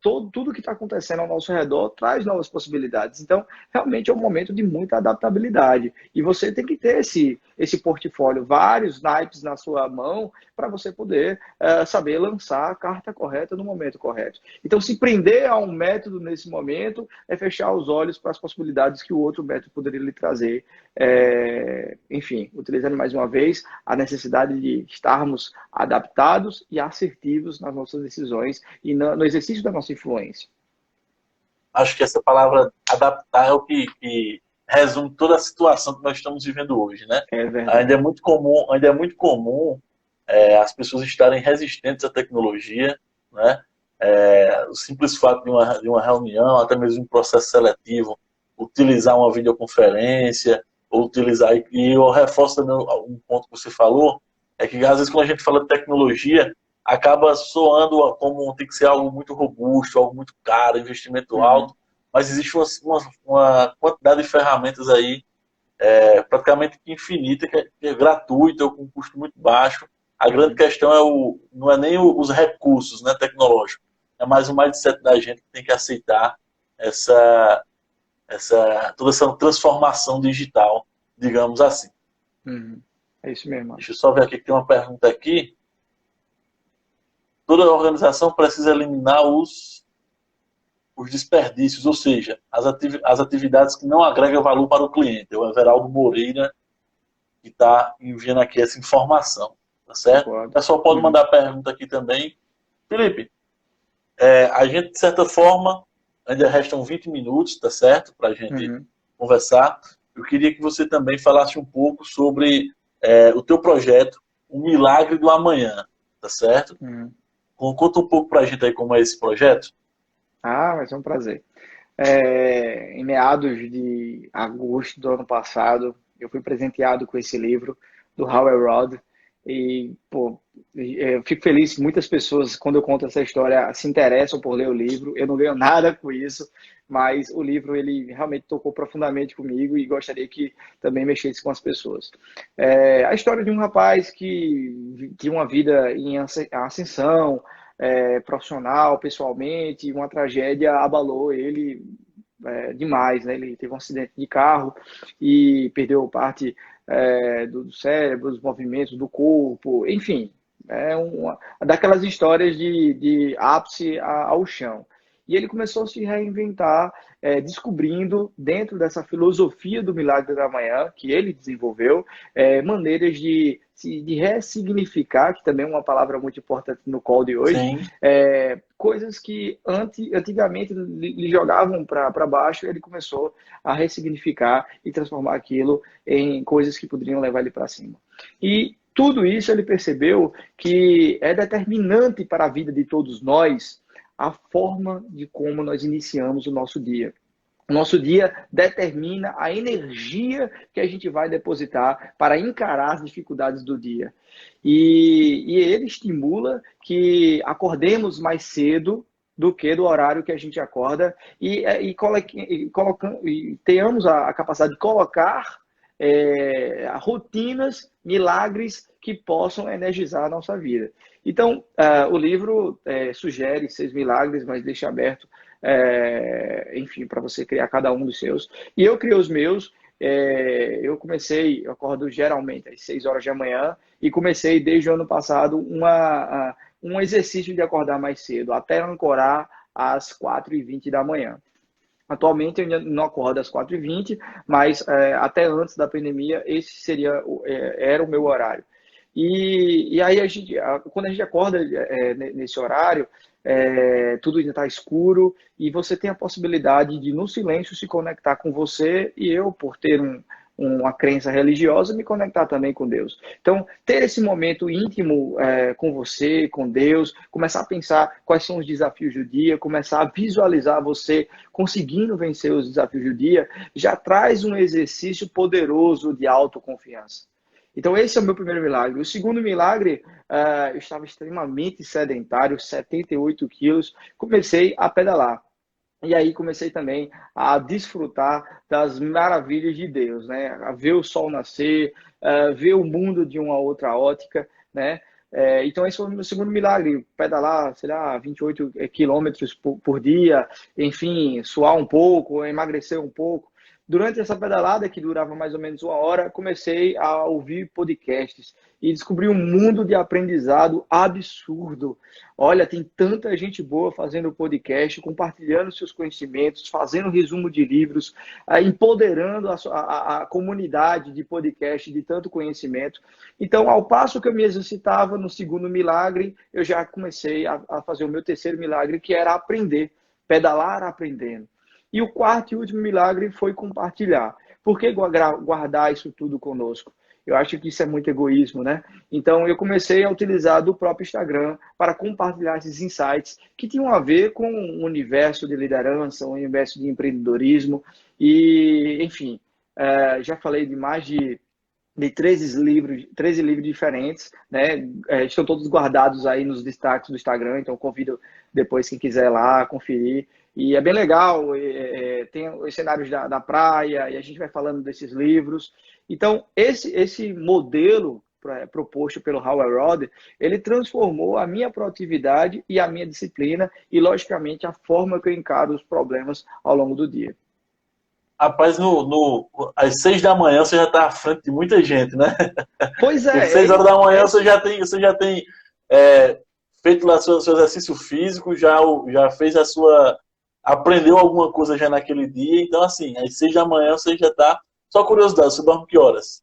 tudo que está acontecendo ao nosso redor traz novas possibilidades. Então, realmente é um momento de muita adaptabilidade. E você tem que ter esse portfólio, vários naipes na sua mão, para você poder saber lançar a carta correta no momento correto. Então, se prender a um método nesse momento é fechar os olhos para as possibilidades que o outro método poderia lhe trazer. Enfim, utilizando mais uma vez a necessidade de estarmos adaptados e assertivos nas nossas decisões e no exercício da nossa influência. Acho que essa palavra adaptar é o que resume toda a situação que nós estamos vivendo hoje, né? É verdade. Ainda é muito comum as pessoas estarem resistentes à tecnologia, né? O simples fato de uma reunião, até mesmo um processo seletivo, utilizar uma videoconferência, ou utilizar, e eu reforço também um ponto que você falou, é que às vezes quando a gente fala de tecnologia, acaba soando como tem que ser algo muito robusto, algo muito caro, investimento alto, mas existe uma quantidade de ferramentas aí praticamente infinita, que é gratuita ou com um custo muito baixo. A grande questão não é nem os recursos, né, tecnológicos, é mais o mindset da gente que tem que aceitar toda essa transformação digital, digamos assim. É isso mesmo. Deixa eu só ver aqui que tem uma pergunta aqui. Toda organização precisa eliminar os desperdícios, ou seja, as atividades que não agregam valor para o cliente. É o Everaldo Moreira que está enviando aqui essa informação, tá certo? Concordo. O pessoal pode mandar pergunta aqui também. Felipe, a gente, de certa forma, ainda restam 20 minutos, tá certo? Para a gente conversar. Eu queria que você também falasse um pouco sobre o teu projeto, O Milagre do Amanhã, tá certo? Conta um pouco para a gente aí como é esse projeto. Vai ser um prazer. Em meados de agosto do ano passado, eu fui presenteado com esse livro do Howell Rodd. Pô, eu fico feliz que muitas pessoas, quando eu conto essa história, se interessam por ler o livro. Eu não ganho nada com isso, mas o livro, ele realmente tocou profundamente comigo e gostaria que também mexesse com as pessoas. A história de um rapaz que tinha uma vida em ascensão, profissional, pessoalmente, uma tragédia abalou ele demais, né? Ele teve um acidente de carro e perdeu parte do cérebro, dos movimentos do corpo, enfim, uma daquelas histórias de ápice ao chão. E ele começou a se reinventar, descobrindo, dentro dessa filosofia do Milagre da Manhã, que ele desenvolveu, maneiras de ressignificar, que também é uma palavra muito importante no call de hoje, Sim. Coisas que antigamente lhe jogavam para baixo, ele começou a ressignificar e transformar aquilo em coisas que poderiam levar ele para cima. E tudo isso ele percebeu que é determinante para a vida de todos nós a forma de como nós iniciamos o nosso dia. O nosso dia determina a energia que a gente vai depositar para encarar as dificuldades do dia. E ele estimula que acordemos mais cedo do que do horário que a gente acorda e tenhamos a capacidade de colocar rotinas, milagres que possam energizar a nossa vida. Então, o livro sugere 6 milagres, mas deixa aberto, enfim, para você criar cada um dos seus. E eu criei os meus. Eu acordo geralmente às 6 horas da manhã e comecei desde o ano passado um exercício de acordar mais cedo, até ancorar às 4h20 da manhã. Atualmente eu ainda não acordo às 4h20, mas até antes da pandemia esse era o meu horário. E aí quando a gente acorda nesse horário, tudo ainda está escuro e você tem a possibilidade de no silêncio se conectar com você e eu, por ter uma crença religiosa, me conectar também com Deus. Então, ter esse momento íntimo com você, com Deus, começar a pensar quais são os desafios do dia, começar a visualizar você conseguindo vencer os desafios do dia, já traz um exercício poderoso de autoconfiança. Então, esse é o meu primeiro milagre. O segundo milagre, eu estava extremamente sedentário, 78 quilos, comecei a pedalar. E aí comecei também a desfrutar das maravilhas de Deus, né? A ver o sol nascer, ver o mundo de uma outra ótica, né? Então esse foi o meu segundo milagre, pedalar, sei lá, 28 quilômetros por dia, enfim, suar um pouco, emagrecer um pouco. Durante essa pedalada, que durava mais ou menos 1 hora, comecei a ouvir podcasts e descobri um mundo de aprendizado absurdo. Olha, tem tanta gente boa fazendo podcast, compartilhando seus conhecimentos, fazendo resumo de livros, empoderando a comunidade de podcast de tanto conhecimento. Então, ao passo que eu me exercitava no segundo milagre, eu já comecei a fazer o meu terceiro milagre, que era aprender, pedalar aprendendo. E o quarto e último milagre foi compartilhar. Por que guardar isso tudo conosco? Eu acho que isso é muito egoísmo, né? Então, eu comecei a utilizar do próprio Instagram para compartilhar esses insights que tinham a ver com o universo de liderança, o universo de empreendedorismo. E, enfim, já falei de mais de 13 livros diferentes, né? Estão todos guardados aí nos destaques do Instagram, então convido depois quem quiser lá conferir. E é bem legal, tem os cenários da praia, e a gente vai falando desses livros. Então, esse modelo proposto pelo Howard Rodder, ele transformou a minha produtividade e a minha disciplina e, logicamente, a forma que eu encaro os problemas ao longo do dia. Rapaz, às 6 da manhã você já está à frente de muita gente, né? Pois Às é. 6 horas da manhã você já tem feito lá seu exercício físico, já fez a sua... Aprendeu alguma coisa já naquele dia. Então, assim, às 6 da manhã você já está... Só curiosidade, você dorme que horas?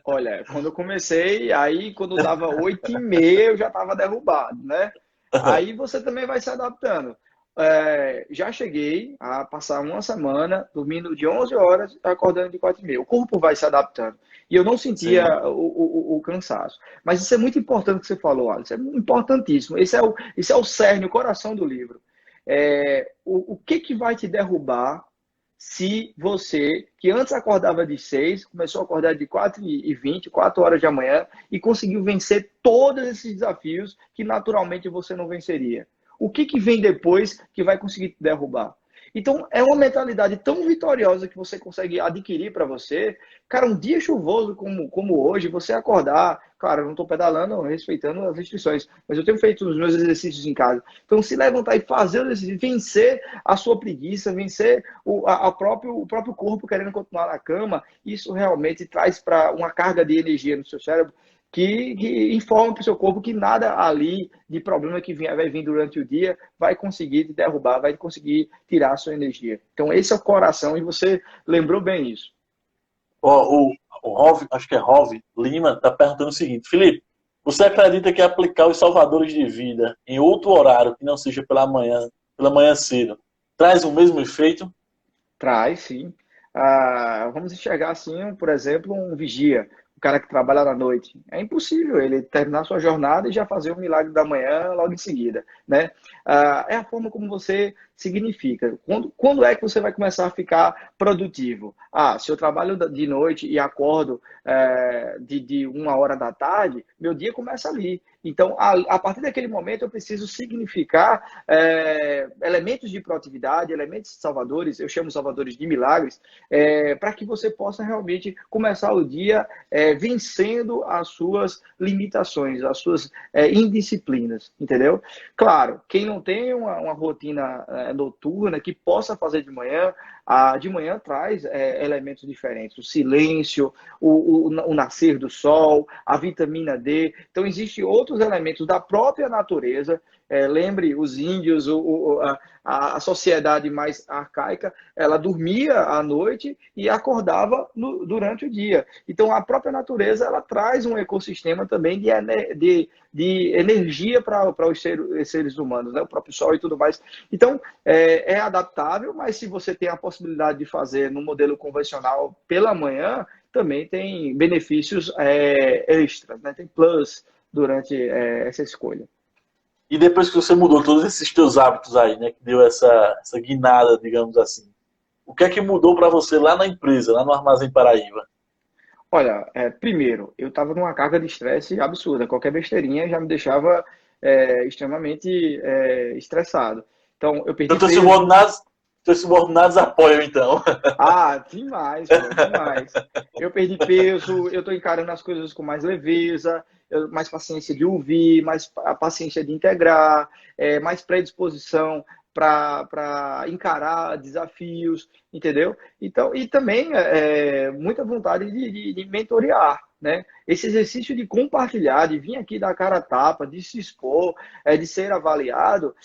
Olha, quando eu comecei, aí quando dava 8h30 eu já estava derrubado, né? Aí você também vai se adaptando. Já cheguei a passar uma semana dormindo de 11 horas, acordando de 4h30. O corpo vai se adaptando. E eu não sentia o cansaço. Mas isso é muito importante que você falou, Alisson. É importantíssimo. Esse é o cerne, o coração do livro. O que vai te derrubar se você, que antes acordava de 6, começou a acordar de 4h20, 4 horas da manhã, e conseguiu vencer todos esses desafios que naturalmente você não venceria. O que vem depois que vai conseguir te derrubar? Então, é uma mentalidade tão vitoriosa que você consegue adquirir para você. Cara, um dia chuvoso como hoje, você acordar. Claro, eu não estou pedalando, respeitando as restrições, mas eu tenho feito os meus exercícios em casa. Então, se levantar e fazer o exercício, vencer a sua preguiça, vencer o próprio corpo querendo continuar na cama, isso realmente traz para uma carga de energia no seu cérebro que informa para o seu corpo que nada ali de problema que vai vir durante o dia vai conseguir te derrubar, vai conseguir tirar a sua energia. Então, esse é o coração e você lembrou bem isso. O Rov, acho que é Rov Lima, está perguntando o seguinte: Felipe, você acredita que aplicar os salvadores de vida em outro horário que não seja pela manhã cedo, traz o mesmo efeito? Traz, sim. Vamos enxergar assim, por exemplo, um vigia, o cara que trabalha na noite. É impossível ele terminar sua jornada e já fazer o milagre da manhã logo em seguida, né? É a forma como você significa. Quando é que você vai começar a ficar produtivo? Se eu trabalho de noite e acordo de 1 hora da tarde, meu dia começa ali. Então, a partir daquele momento, eu preciso significar elementos de proatividade, elementos salvadores, eu chamo salvadores de milagres, para que você possa realmente começar o dia vencendo as suas limitações, as suas indisciplinas, entendeu? Claro, quem não tem uma rotina noturna que possa fazer de manhã traz elementos diferentes, o silêncio, o nascer do sol, a vitamina D. Então, existem outros elementos da própria natureza. Lembre, os índios, a sociedade mais arcaica, ela dormia à noite e acordava durante o dia. Então, a própria natureza, ela traz um ecossistema também de energia para os seres humanos, né? O próprio sol e tudo mais. Então, é adaptável, mas se você tem a possibilidade de fazer no modelo convencional pela manhã, também tem benefícios extras, né? Tem plus durante essa escolha. E depois que você mudou todos esses teus hábitos aí, né, que deu essa guinada, digamos assim, o que é que mudou para você lá na empresa, lá no Armazém Paraíba? Olha, primeiro, eu estava numa carga de estresse absurda. Qualquer besteirinha já me deixava extremamente estressado. Então, eu Então, perdi peso. teus subordinados apoiam, então. Demais, pô, demais. Eu perdi peso, eu estou encarando as coisas com mais leveza, mais paciência de ouvir, mais a paciência de integrar, mais predisposição para encarar desafios, entendeu? Então, e também muita vontade de mentorear, né? Esse exercício de compartilhar, de vir aqui dar cara a tapa, de se expor, de ser avaliado,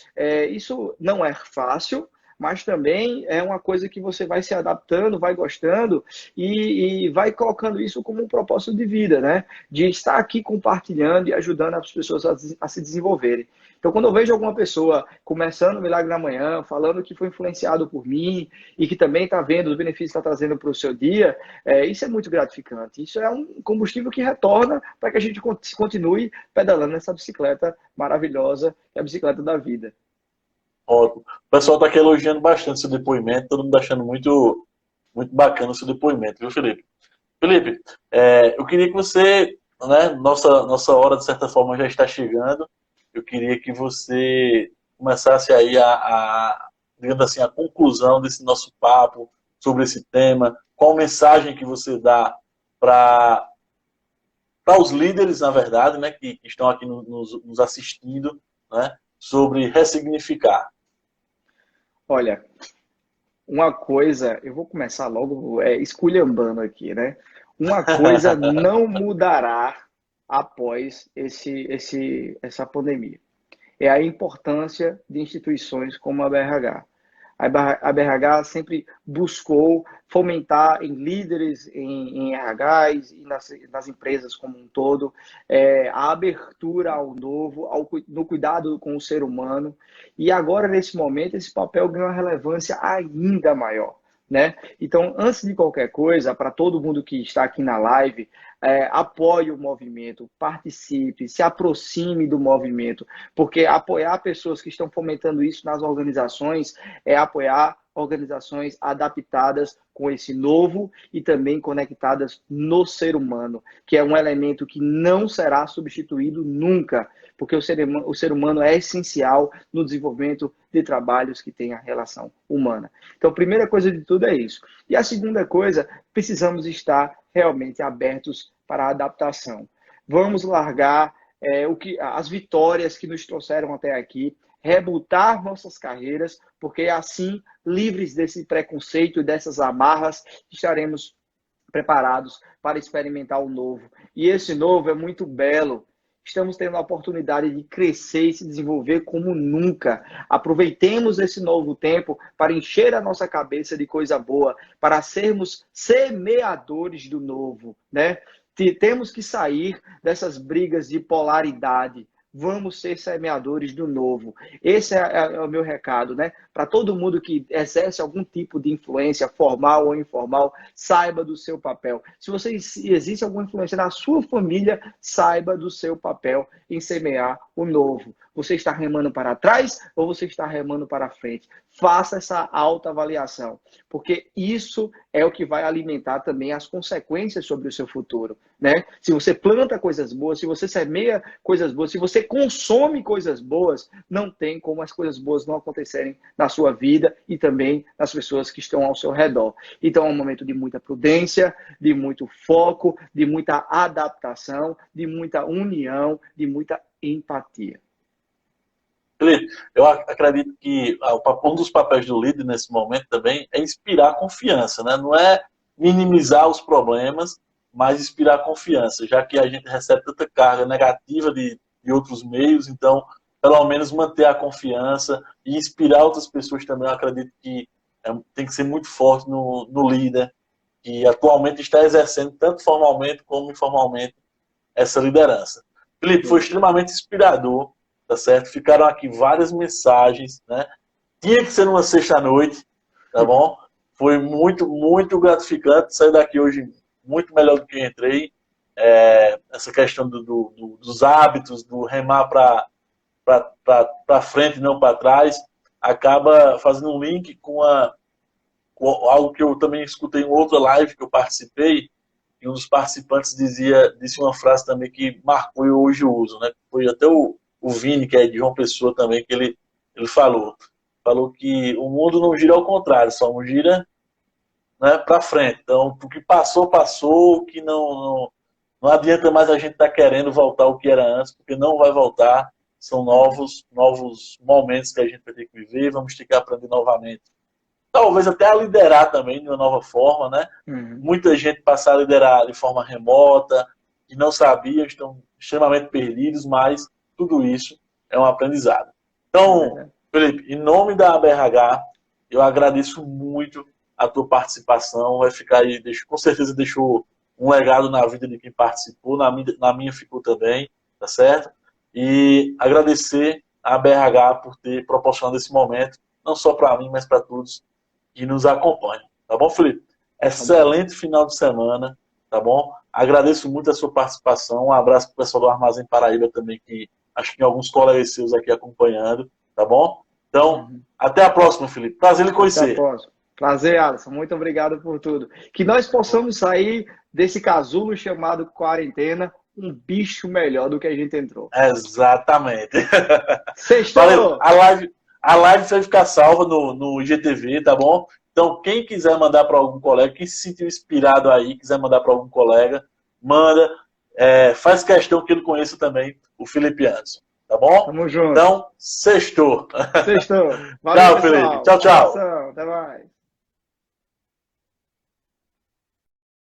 isso não é fácil, mas também é uma coisa que você vai se adaptando, vai gostando e vai colocando isso como um propósito de vida, né? De estar aqui compartilhando e ajudando as pessoas a se desenvolverem. Então, quando eu vejo alguma pessoa começando o Milagre na Manhã, falando que foi influenciado por mim e que também está vendo os benefícios que está trazendo para o seu dia, isso é muito gratificante. Isso é um combustível que retorna para que a gente continue pedalando nessa bicicleta maravilhosa, que é a bicicleta da vida. Ótimo. O pessoal está aqui elogiando bastante seu depoimento, todo mundo achando muito, muito bacana o seu depoimento, viu, Felipe? Felipe, eu queria que você, né, nossa hora, de certa forma, já está chegando. Eu queria que você começasse aí digamos assim, a conclusão desse nosso papo sobre esse tema. Qual mensagem que você dá para os líderes, na verdade, né, que estão aqui nos assistindo, né, sobre ressignificar? Olha, uma coisa, eu vou começar logo esculhambando aqui, né? Uma coisa não mudará após essa pandemia. É a importância de instituições como a BRH. A BRH sempre buscou fomentar em líderes, em RHs e nas empresas como um todo, a abertura ao novo, no cuidado com o ser humano. E agora, nesse momento, esse papel ganha uma relevância ainda maior, né? Então, antes de qualquer coisa, para todo mundo que está aqui na live, apoie o movimento, participe, se aproxime do movimento, porque apoiar pessoas que estão fomentando isso nas organizações é apoiar organizações adaptadas com esse novo e também conectadas no ser humano, que é um elemento que não será substituído nunca, porque o ser humano é essencial no desenvolvimento de trabalhos que tenham relação humana. Então, a primeira coisa de tudo é isso. E a segunda coisa, precisamos estar realmente abertos para a adaptação. Vamos largar as vitórias que nos trouxeram até aqui, rebutar nossas carreiras, porque assim, livres desse preconceito e dessas amarras, estaremos preparados para experimentar o novo. E esse novo é muito belo. Estamos tendo a oportunidade de crescer e se desenvolver como nunca. Aproveitemos esse novo tempo para encher a nossa cabeça de coisa boa, para sermos semeadores do novo, né? Temos que sair dessas brigas de polaridade. Vamos ser semeadores do novo. Esse é o meu recado, né? Para todo mundo que exerce algum tipo de influência, formal ou informal, saiba do seu papel. Se existe alguma influência na sua família, saiba do seu papel em semear o novo. Você está remando para trás ou você está remando para frente? Faça essa autoavaliação, porque isso é o que vai alimentar também as consequências sobre o seu futuro, né? Se você planta coisas boas, se você semeia coisas boas, se você consome coisas boas, não tem como as coisas boas não acontecerem na sua vida e também nas pessoas que estão ao seu redor. Então é um momento de muita prudência, de muito foco, de muita adaptação, de muita união, de muita empatia. Felipe, eu acredito que um dos papéis do líder nesse momento também é inspirar confiança, né? Não é minimizar os problemas, mas inspirar confiança, já que a gente recebe tanta carga negativa de outros meios, então, pelo menos manter a confiança e inspirar outras pessoas também. Eu acredito que tem que ser muito forte no líder, que atualmente está exercendo, tanto formalmente como informalmente, essa liderança. Felipe, foi extremamente inspirador. Tá certo? Ficaram aqui várias mensagens, né? Tinha que ser numa sexta-noite, tá bom? Foi muito, muito gratificante sair daqui hoje muito melhor do que eu entrei. Essa questão dos hábitos, do remar para frente e não para trás, acaba fazendo um link com algo que eu também escutei em outra live que eu participei, e um dos participantes disse uma frase também que marcou e hoje eu uso, né? Foi até o Vini, que é de João Pessoa também, que ele falou que o mundo não gira ao contrário, só não gira, né, para frente. Então, o que passou, o que não adianta mais a gente estar querendo voltar ao que era antes, porque não vai voltar, são novos momentos que a gente vai ter que viver, vamos ter que aprender novamente. Talvez até a liderar também de uma nova forma, né? Muita gente passar a liderar de forma remota, que não sabia, estão extremamente perdidos, mas tudo isso é um aprendizado. Então, Felipe, em nome da ABRH, eu agradeço muito a tua participação. Vai ficar aí, com certeza deixou um legado na vida de quem participou, na minha ficou também, tá certo? E agradecer a ABRH por ter proporcionado esse momento, não só para mim, mas para todos que nos acompanham. Tá bom, Felipe? Excelente final de semana, tá bom? Agradeço muito a sua participação. Um abraço para o pessoal do Armazém Paraíba também, que acho que tem alguns colegas seus aqui acompanhando, tá bom? Então, até a próxima, Felipe. Prazer em conhecer. Até a próxima. Prazer, Alisson. Muito obrigado por tudo. Que nós possamos sair desse casulo chamado quarentena um bicho melhor do que a gente entrou. Exatamente. Sextou! Valeu. A live vai ficar salva no IGTV, tá bom? Então, quem quiser mandar para algum colega, quem se sentiu inspirado aí, quiser mandar para algum colega, manda. Faz questão que ele conheça também o Felipe Anderson, tá bom? Tamo junto. Então, sextou. Sextou. Valeu, tchau, Felipe. Tchau, tchau. Até mais.